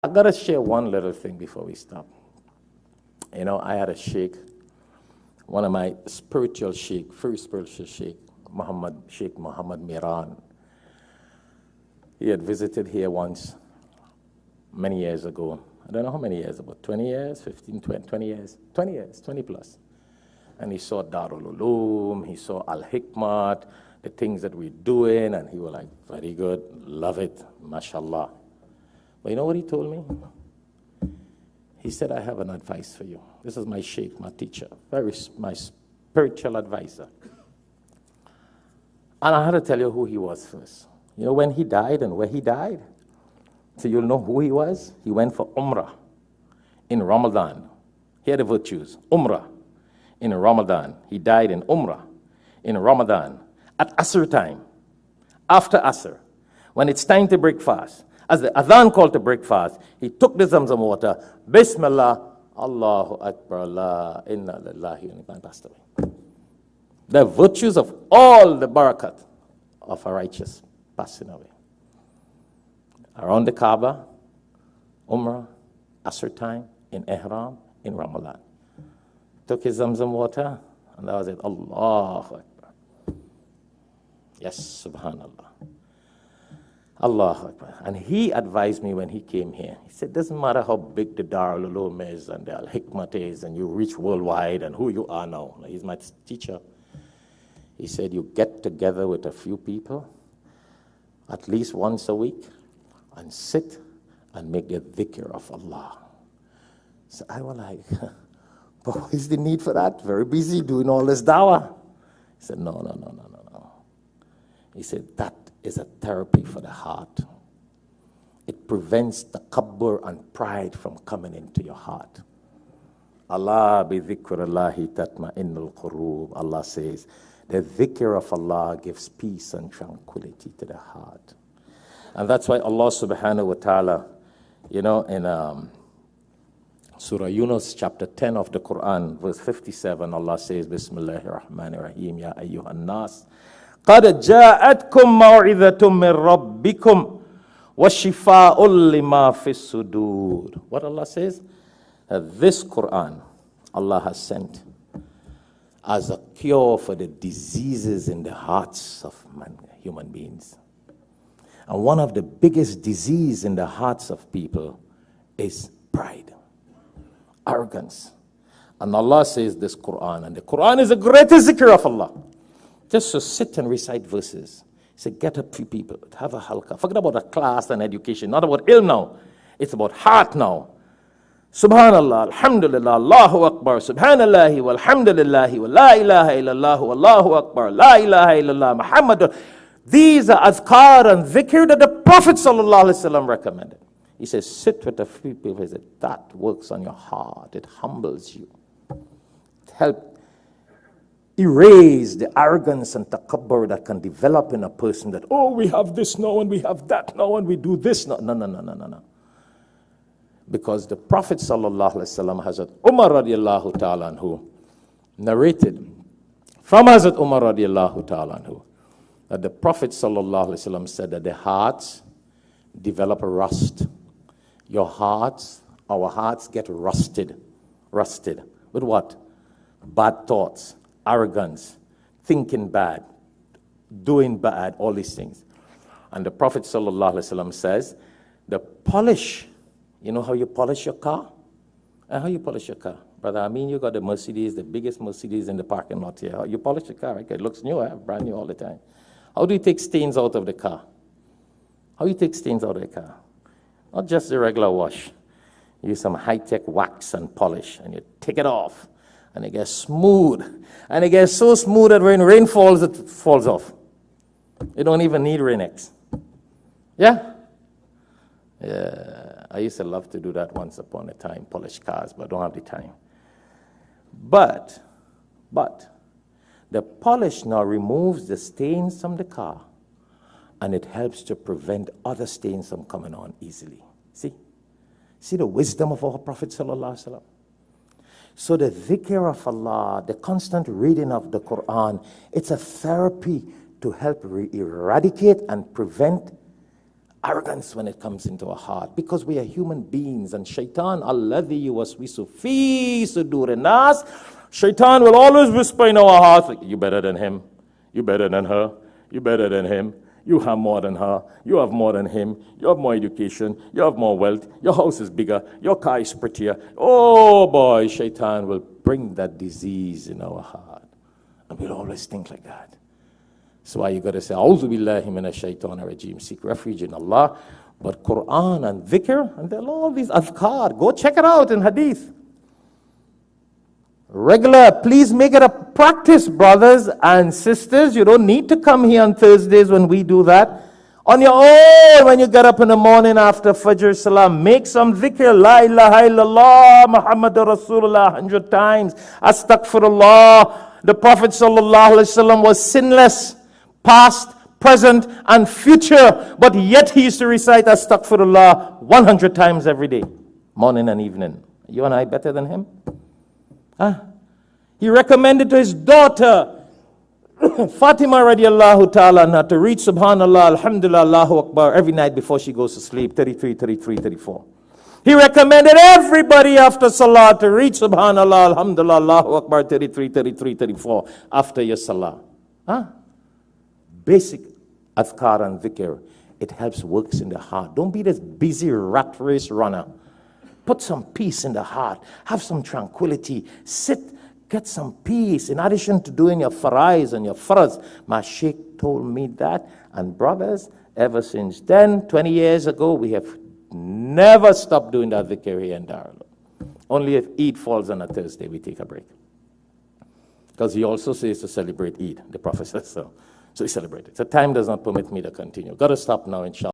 I got to share one little thing before we stop. You know, I had a sheikh, one of my spiritual sheikh, first spiritual sheikh, Sheikh Muhammad Miran. He had visited here once, many years ago. I don't know how many years, about 20 years, 15, 20 years, 20 years, 20 plus. And he saw Darul Uloom, he saw Alhikmat, the things that we're doing, and he was like, very good, love it, mashallah. But you know what he told me? He said, I have an advice for you. This is my sheikh, my teacher, my spiritual advisor. And I had to tell you who he was first. You know when he died and where he died? So you'll know who he was. He went for Umrah in Ramadan. He had the virtues. Umrah in Ramadan. He died in Umrah in Ramadan at Asr time, after Asr, when it's time to break fast. As the adhan called to break fast, he took the Zamzam water, Bismillah, Allahu Akbar, La inna lillahi wa inna passed away. The virtues of all the barakat of a righteous passing away. Around the Kaaba, Umrah, Asr time, in Ihram, in Ramadan. Took his Zamzam water, and that was it. Allahu Akbar. Yes, subhanallah. Allahu Akbar. And he advised me when he came here. He said, doesn't matter how big the Darul Uloom is and the Alhikmat is and you reach worldwide and who you are now. He's my teacher. He said, you get together with a few people at least once a week and sit and make the dhikr of Allah. So I was like, but what is the need for that? Very busy doing all this dawah. He said, no. He said, that is a therapy for the heart. It prevents takabbur and pride from coming into your heart. Allah bi dhikrillahi tatma'innul qulub. Allah says, the dhikr of Allah gives peace and tranquility to the heart. And that's why Allah subhanahu wa ta'ala, you know, in Surah Yunus, chapter 10 of the Quran, verse 57, Allah says, Bismillahir Rahmanir Rahim, Ya ayyuhan nas, قَدْ جَاءَتْكُمْ مَوْعِظَةٌ مِّن رَبِّكُمْ وَشِفَاءٌ لِمَا فِي الصُّدُورِ. What Allah says? This Quran, Allah has sent as a cure for the diseases in the hearts of human beings. And one of the biggest diseases in the hearts of people is pride, arrogance. And Allah says this Quran, and the Quran is the greatest zikr of Allah. Just to sit and recite verses. He said, get up few people, have a halqa. Forget about a class and education, not about ilm now. It's about heart now. Subhanallah, alhamdulillah, Allahu Akbar, subhanallahi, walhamdulillahi, wa la ilaha illallah, Allahu Akbar, la ilaha illallah, Muhammad. These are azkar and dhikr that the Prophet sallallahu alaihi wasallam recommended. He says, sit with a few people. He said, that works on your heart. It humbles you. It helps erase the arrogance and takabbur that can develop in a person that, oh, we have this now and we have that now and we do this now. No. Because the Prophet sallallahu alaihi wasallam, Hazrat Umar radiallahu ta'ala anhu, narrated from Hazrat Umar radiallahu ta'ala anhu, that the Prophet sallallahu alaihi wasallam said that the hearts develop a rust. Your hearts, our hearts get rusted. With what? Bad thoughts, arrogance, thinking bad, doing bad, all these things. And the Prophet ﷺ says, the polish, you know how you polish your car? And how you polish your car? Brother, I mean, you got the Mercedes, the biggest Mercedes in the parking lot here. You polish the car, right? It looks new, brand new all the time. How do you take stains out of the car? How do you take stains out of the car? Not just the regular wash. You use some high-tech wax and polish, and you take it off. And it gets smooth. And it gets so smooth that when rain falls, it falls off. You don't even need Rain-X. Yeah? Yeah. I used to love to do that once upon a time, polish cars, but I don't have the time. But, the polish now removes the stains from the car, and it helps to prevent other stains from coming on easily. See the wisdom of our Prophet sallallahu alaihi wasallam. So the dhikr of Allah, the constant reading of the Quran, it's a therapy to help eradicate and prevent arrogance when it comes into our heart, because we are human beings, and shaitan, alladhi yuwaswisu fi sudurin nas, shaitan will always whisper in our hearts, like, you better than him, you better than her, you better than him, you have more than her, you have more than him, you have more education, you have more wealth, your house is bigger, your car is prettier. Oh boy, shaitan will bring that disease in our heart. And we'll always think like that. So why you got to say, A'udhu billahi minash shaitanir rajim, seek refuge in Allah. But Quran and dhikr, and there are all these adhkar. Go check it out in hadith. Regular, please make it a practice, brothers and sisters. You don't need to come here on Thursdays when we do that. On your own, when you get up in the morning after Fajr Salam, make some dhikr. La ilaha illallah, Muhammadur Rasulullah 100 times. Astaghfirullah. The Prophet ﷺ was sinless, past, present, and future. But yet he used to recite Astaghfirullah 100 times every day, morning and evening. You and I better than him? Huh? He recommended to his daughter, Fatima radiallahu ta'ala anha, to read Subhanallah, Alhamdulillah, Allahu Akbar every night before she goes to sleep, 33, 33, 34. He recommended everybody after Salah to read Subhanallah, Alhamdulillah, Allahu Akbar 33, 33, 34 after your Salah. Huh? Basic adhkar and dhikr. It helps works in the heart. Don't be this busy rat race runner. Put some peace in the heart. Have some tranquility. Sit, get some peace. In addition to doing your farais and your faraz. My Shaykh told me that. And brothers, ever since then, 20 years ago, we have never stopped doing that dhikr here in Darul Uloom. Only if Eid falls on a Thursday, we take a break. Because he also says to celebrate Eid. The Prophet says so. So we celebrate it. So time does not permit me to continue. Got to stop now, inshallah.